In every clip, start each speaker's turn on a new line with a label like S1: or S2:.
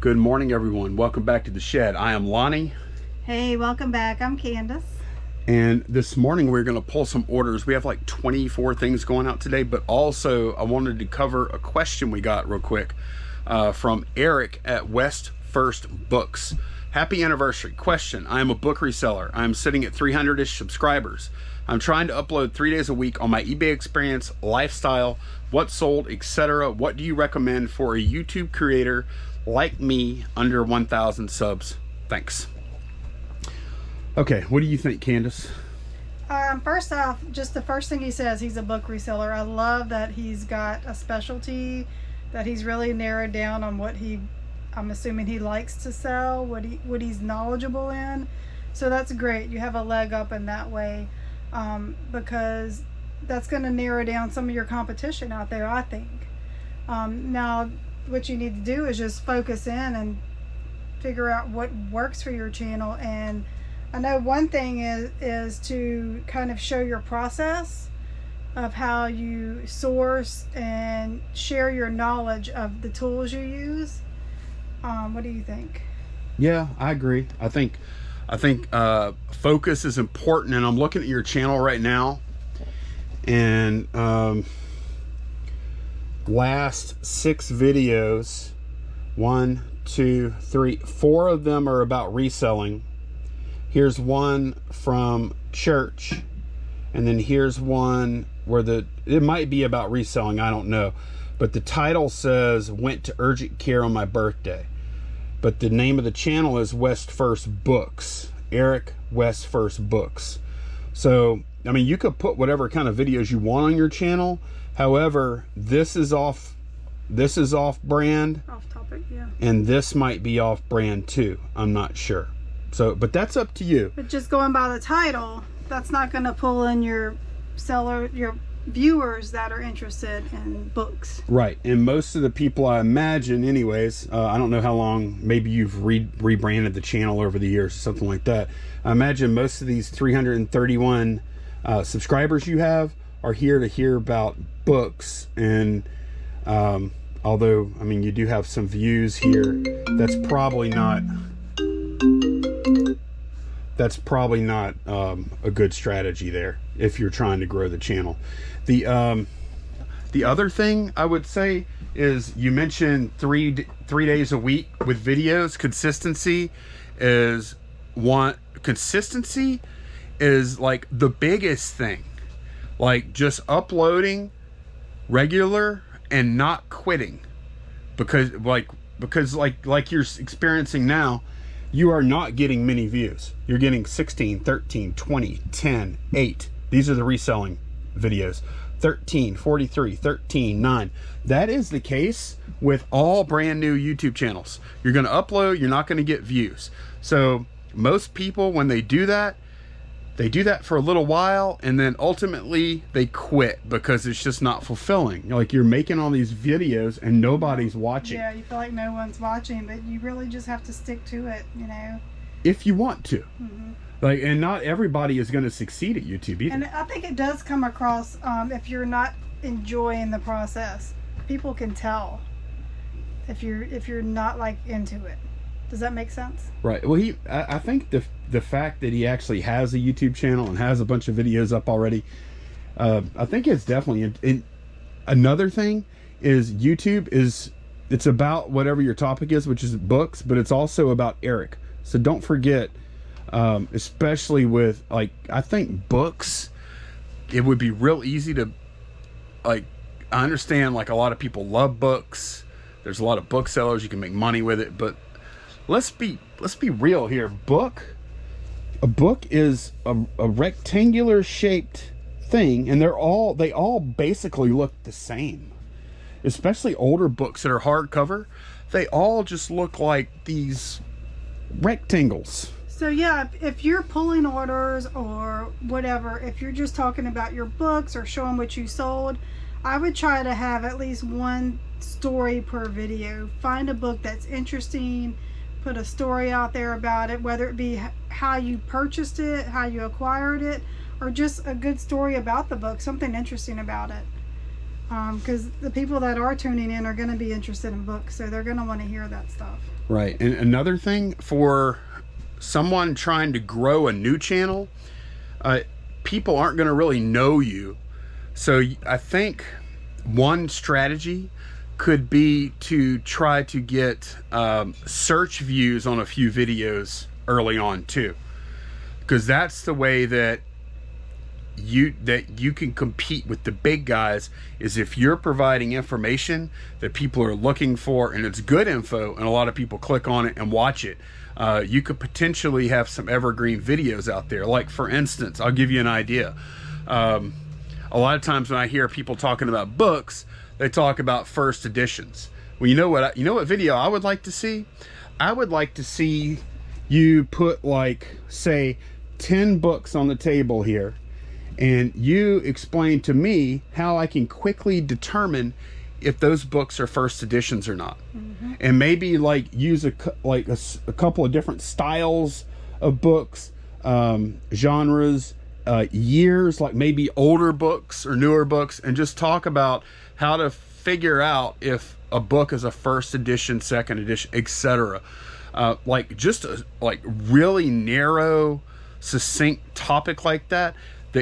S1: Good morning, everyone. Welcome back to the shed. I am Lonnie.
S2: Hey, welcome back. I'm Candace.
S1: And this morning we're going to pull some orders. We have like 24 things going out today, but also I wanted to cover a question we got real quick from Eric at West First Books. Happy anniversary. Question: I am a book reseller. I am sitting at 300-ish subscribers. I'm trying to upload 3 days a week on my eBay experience, lifestyle, what sold, etc. What do you recommend for a YouTube creator like me under 1,000 subs? Thanks. Okay, what do you think, Candace?
S2: First off, just the first thing he says, he's a book reseller. I love that he's got a specialty, that he's really narrowed down on what I'm assuming he likes to sell, what he's knowledgeable in. So that's great. You have a leg up in that way, because that's going to narrow down some of your competition out there, I think. Now, what you need to do is just focus in and figure out what works for your channel. And I know one thing is to kind of show your process of how you source and share your knowledge of the tools you use. What do you think?
S1: Yeah, I agree. I think focus is important, and I'm looking at your channel right now, and last 6 videos, 1, 2, 3, 4 of them are about reselling. Here's one from church, and then here's one where it might be about reselling, I don't know, but the title says went to urgent care on my birthday, but the name of the channel is West First Books, Eric West First Books. So I mean, you could put whatever kind of videos you want on your channel. However, this is off brand,
S2: Off topic, yeah.
S1: and this might be off brand too. I'm not sure. So, but that's up to you.
S2: But just going by the title, that's not going to pull in your viewers that are interested in books.
S1: Right. And most of the people, I imagine anyways, I don't know how long, maybe you've rebranded the channel over the years, something like that. I imagine most of these 331 subscribers you have are here to hear about books. And although, I mean, you do have some views here, that's probably not a good strategy there if you're trying to grow the channel. The other thing I would say is, you mentioned three days a week with videos. Consistency is like the biggest thing. Like, just uploading regular and not quitting, because like you're experiencing now, you are not getting many views. You're getting 16, 13, 20, 10, 8. These are the reselling videos. 13, 43, 13, 9. That is the case with all brand new YouTube channels. You're going to upload, you're not going to get views. So most people, when they do that for a little while, and then ultimately they quit because it's just not fulfilling. Like, you're making all these videos and nobody's watching.
S2: Yeah, you feel like no one's watching, but you really just have to stick to it, you know,
S1: if you want to.
S2: Mm-hmm.
S1: Like, and not everybody is going to succeed at YouTube either.
S2: And I think it does come across, if you're not enjoying the process, people can tell if you're not like into it. Does that make sense? Right.
S1: Well, I think the fact that he actually has a YouTube channel and has a bunch of videos up already, I think it's definitely another thing is YouTube it's about whatever your topic is, which is books, but it's also about Eric. So don't forget, especially with, like, I think books, it would be real easy to, like, I understand, like, a lot of people love books. There's a lot of booksellers, you can make money with it, but let's be real here. A book is a rectangular shaped thing, and they all basically look the same. Especially older books that are hardcover, they all just look like these rectangles.
S2: So yeah, if you're pulling orders or whatever, if you're just talking about your books or showing what you sold, I would try to have at least one story per video. Find a book that's interesting, put a story out there about it, whether it be how you purchased it, how you acquired it, or just a good story about the book, something interesting about it. Because the people that are tuning in are going to be interested in books, so they're going to want to hear that stuff.
S1: Right. And another thing for someone trying to grow a new channel, people aren't going to really know you. So I think one strategy could be to try to get search views on a few videos early on too, because that's the way that you can compete with the big guys, is if you're providing information that people are looking for and it's good info and a lot of people click on it and watch it. You could potentially have some evergreen videos out there. Like, for instance, I'll give you an idea. A lot of times when I hear people talking about books, they talk about first editions. Well, you know what video I would like to see? I would like to see you put, like, say 10 books on the table here, and you explain to me how I can quickly determine if those books are first editions or not. Mm-hmm. And maybe like use a couple of different styles of books, genres, years, like maybe older books or newer books, and just talk about how to figure out if a book is a first edition, second edition, etc. Like just a really narrow, succinct topic like that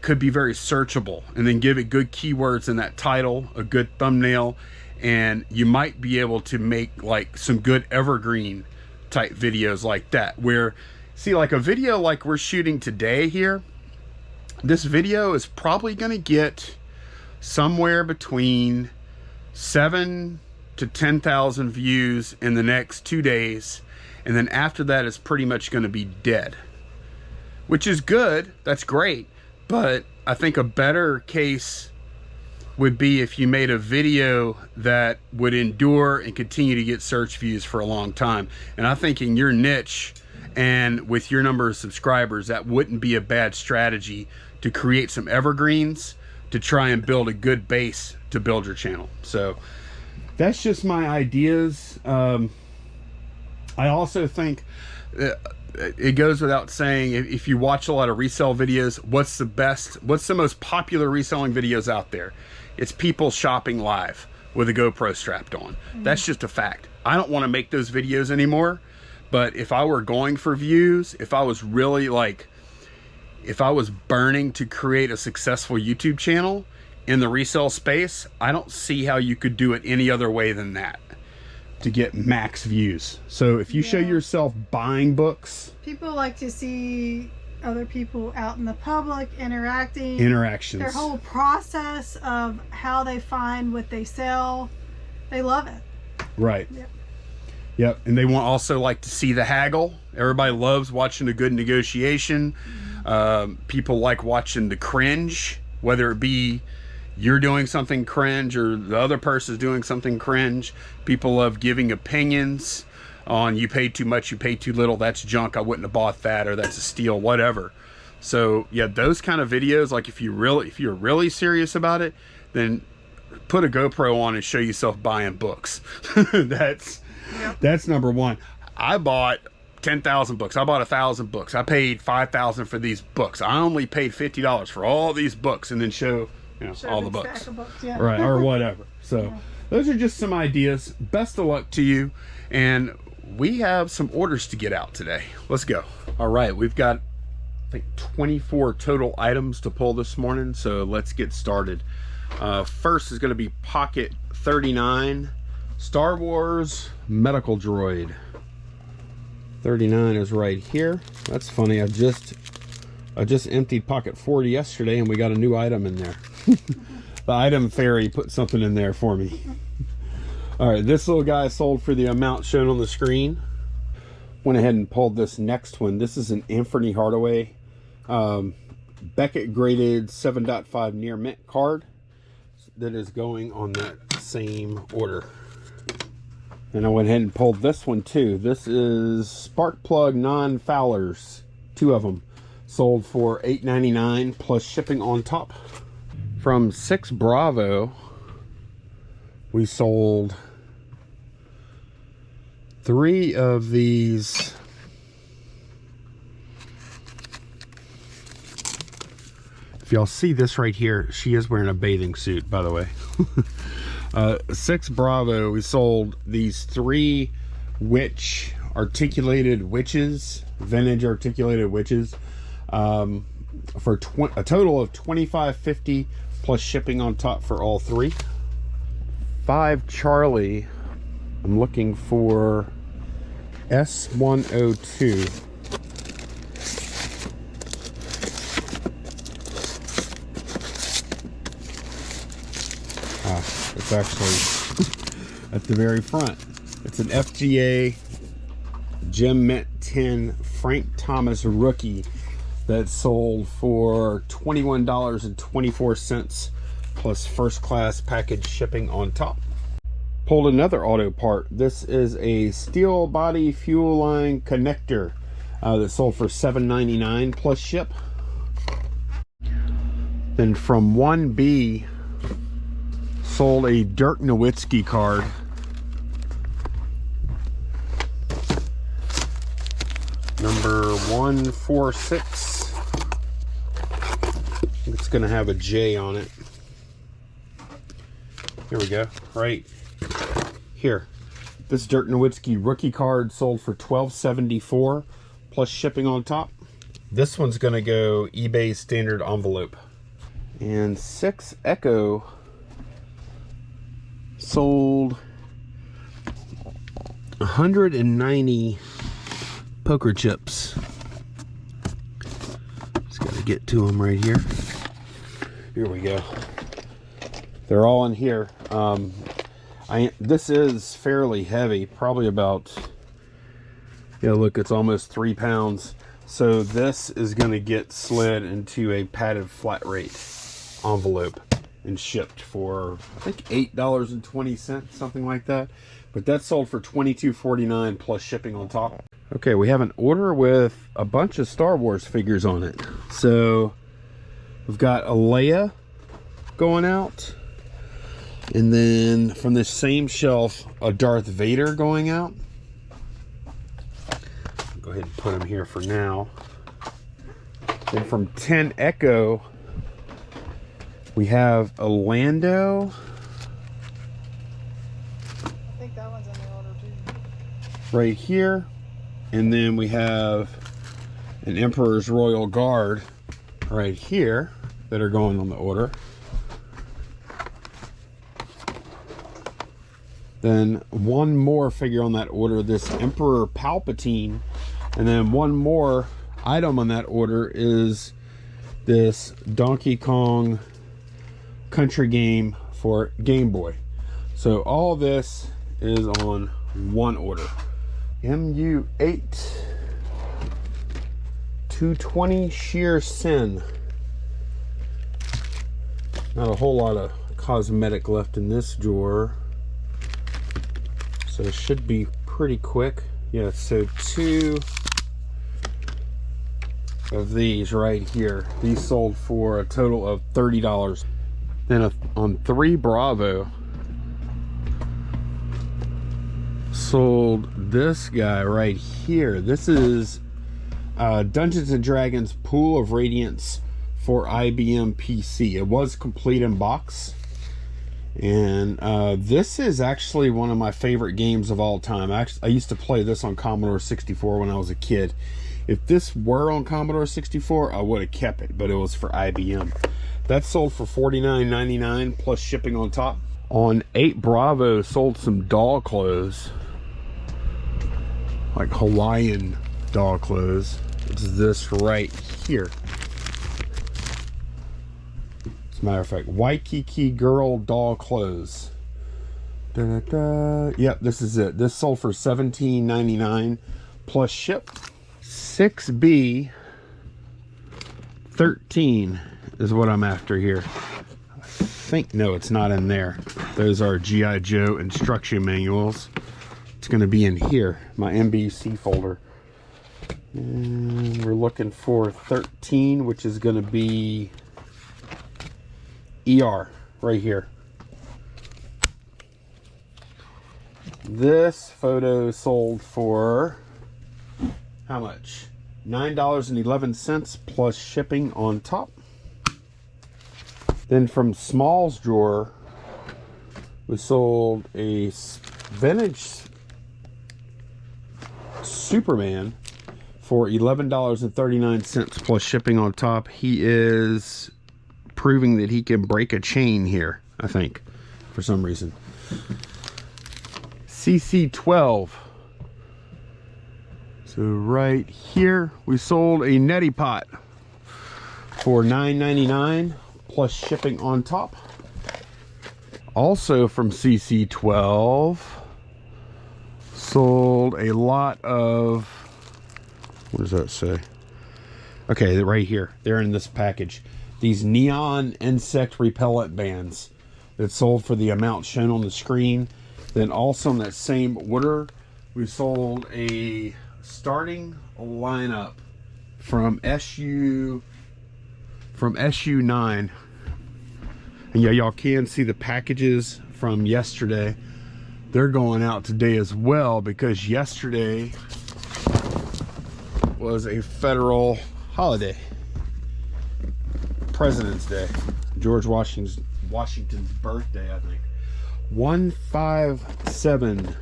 S1: could be very searchable, and then give it good keywords in that title, a good thumbnail, and you might be able to make like some good evergreen type videos like that, where, see, like a video like we're shooting today here, this video is probably going to get somewhere between 7 to 10,000 views in the next 2 days, and then after that it's pretty much going to be dead, which is good. That's great. But I think a better case would be if you made a video that would endure and continue to get search views for a long time. And I think in your niche and with your number of subscribers, that wouldn't be a bad strategy to create some evergreens to try and build a good base to build your channel. So that's just my ideas. I also think it goes without saying, if you watch a lot of resale videos, what's the most popular reselling videos out there? It's people shopping live with a GoPro strapped on. Mm-hmm. That's just a fact. I don't want to make those videos anymore, but if I were going for views, if I was really if I was burning to create a successful YouTube channel in the resale space, I don't see how you could do it any other way than that to get max views. So if you show yourself buying books,
S2: people like to see other people out in the public interactions, their whole process of how they find what they sell. They love it.
S1: Right. Yep. And they want also like to see the haggle. Everybody loves watching a good negotiation. Mm-hmm. People like watching the cringe, whether it be you're doing something cringe or the other person's doing something cringe. People love giving opinions on, you paid too much, you paid too little, that's junk, I wouldn't have bought that, or that's a steal, whatever. So yeah, those kind of videos, like if you're really serious about it, then put a GoPro on and show yourself buying books. That's number one. I bought 10,000 books. I bought 1,000 books. I paid 5,000 for these books. I only paid $50 for all these books, and then show all the books. Right, or whatever. So those are just some ideas. Best of luck to you, and we have some orders to get out today. Let's go. All right, we've got, I think, 24 total items to pull this morning, so let's get started. First is going to be Pocket 39 Star Wars Medical Droid. 39 is right here. That's funny. I just emptied Pocket 40 yesterday, and we got a new item in there. The item fairy put something in there for me. All right, this little guy sold for the amount shown on the screen. Went ahead and pulled this next one. This is an Anthony Hardaway Beckett graded 7.5 near mint card that is going on that same order. And I went ahead and pulled this one too. This is spark plug non-foulers, 2 of them, sold for $8.99 plus shipping on top. From 6 Bravo, we sold 3 of these if y'all see this right here, she is wearing a bathing suit, by the way. 6 Bravo, we sold these 3 articulated witches, vintage articulated witches, for a total of $25.50 plus shipping on top for all three. 5 Charlie, I'm looking for S102. It's actually at the very front. It's an FGA Gem Mint 10 Frank Thomas rookie that sold for $21.24 plus first class package shipping on top. Pulled another auto part. This is a steel body fuel line connector that sold for $7.99 plus ship. Then from 1B, sold a Dirk Nowitzki card. Number 146. It's going to have a J on it. Here we go. Right here. This Dirk Nowitzki rookie card sold for $12.74 plus shipping on top. This one's going to go eBay standard envelope. And 6 Echo sold 190 poker chips. Just gotta get to them right here. Here we go. They're all in here. This is fairly heavy, probably about, yeah, look, it's almost 3 pounds. So this is gonna get slid into a padded flat rate envelope and shipped for, I think, $8.20, something like that. But that sold for $22.49 plus shipping on top. Okay, we have an order with a bunch of Star Wars figures on it. So we've got a Leia going out, and then from this same shelf, a Darth Vader going out. I'll go ahead and put him here for now. Then from 10 Echo, we have a Lando.
S2: I think that one's in the order too.
S1: Right here. And then we have an Emperor's Royal Guard right here that are going on the order. Then one more figure on that order, this Emperor Palpatine. And then one more item on that order is this Donkey Kong country game for Game Boy. So all this is on one order. MU8 220 Sheer Sin. Not a whole lot of cosmetic left in this drawer, so it should be pretty quick. Yeah, so 2 of these right here. These sold for a total of $30. Then on 3 Bravo, sold this guy right here. This is Dungeons and Dragons Pool of Radiance for IBM PC. It was complete in box, and this is actually one of my favorite games of all time. I used to play this on Commodore 64 when I was a kid. If this were on Commodore 64, I would have kept it, but it was for IBM. That sold for $49.99 plus shipping on top. On 8 Bravo, sold some doll clothes, like Hawaiian doll clothes. It's this right here. As a matter of fact, Waikiki girl doll clothes. Yep, this is it. This sold for $17.99 plus ship. 6B 13 is what I'm after here. I think, no, it's not in there. Those are G.I. Joe instruction manuals. It's going to be in here, my MBC folder. And we're looking for 13, which is going to be ER right here. This photo sold for how much? $9.11 plus shipping on top. Then from Small's drawer, we sold a vintage Superman for $11.39 plus shipping on top. He is proving that he can break a chain here, I think, for some reason. CC12. So right here, we sold a neti pot for $9.99 plus shipping on top. Also from CC12, sold a lot of, what does that say? Okay, right here, they're in this package. These neon insect repellent bands that sold for the amount shown on the screen. Then also in that same order, we sold a starting lineup from SU9. And yeah, y'all can see the packages from yesterday. They're going out today as well, because yesterday was a federal holiday. President's Day. George Washington's birthday, I think. 157.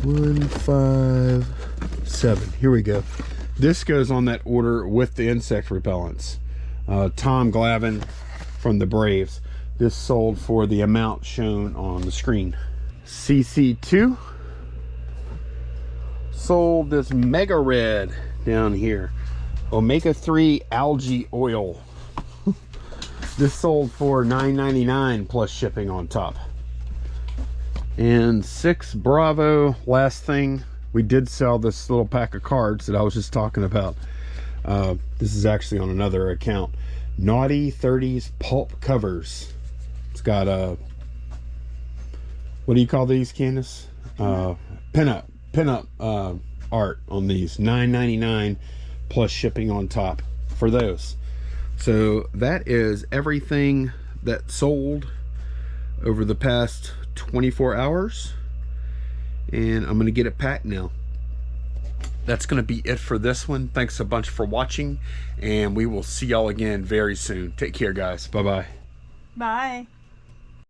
S1: 157. Here we go. This goes on that order with the insect repellents. Tom Glavine from the Braves. This sold for the amount shown on the screen. CC2 sold this Mega Red down here. Omega-3 algae oil. This sold for $9.99 plus shipping on top. And 6 Bravo, last thing. We did sell this little pack of cards that I was just talking about. This is actually on another account. Naughty 30s pulp covers. It's got a, what do you call these, Candace? Pinup art on these. $9.99 plus shipping on top for those. So that is everything that sold over the past 24 hours. And I'm going to get it packed now. That's going to be it for this one. Thanks a bunch for watching, and we will see y'all again very soon. Take care, guys. Bye-bye.
S2: Bye.